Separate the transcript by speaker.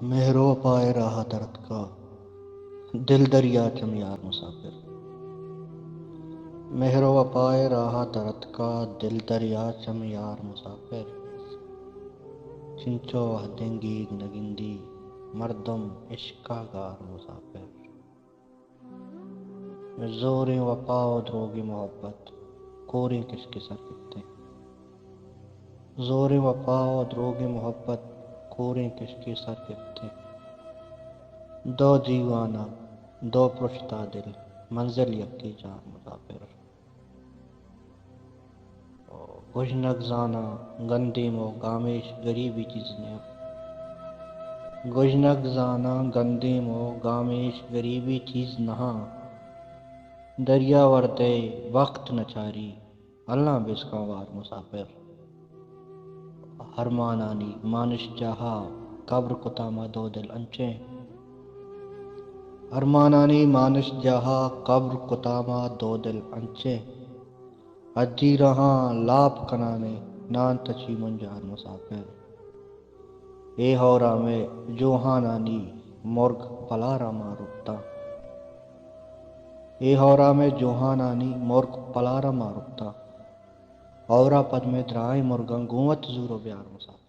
Speaker 1: مہرو پائے رہا درد کا دل دریا چمیار مسافر. مہرو پائے رہا درد کا دل دریا چمیار مسافر. چنچو دنگی نگندی مردم عشقا گار مسافر. زور وفا و دروگی محبت کوریں کس کے سر کتے. زور وفا و دروگی محبت کوریں کس کے سر کتے. دو دیوانہ دو پرشتہ دل منزل یکی جار مسافر. گشنک زانا گندیم و گامیش غریبی چیز نیا. گشنک زانا گندیم و گامیش غریبی چیز نہاں. دریا وردے وقت نچاری اللہ بسکاں وار مسافر. ہرمانانی مانش جہا قبر کتاما دو دل انچیں. ہرمانانی مانش جہا قبر کتاما دو دل انچیں. اجی رہاں لاپ کنانے نان تچی منجار مسافر. اے ہورا میں جوہانانی مرگ پلارا مارکتا. اے ہورا میں جوہانانی مرگ پلارا مارکتا. اورا پد میں درائیں مرگاں گونت زورو بیار مسافر.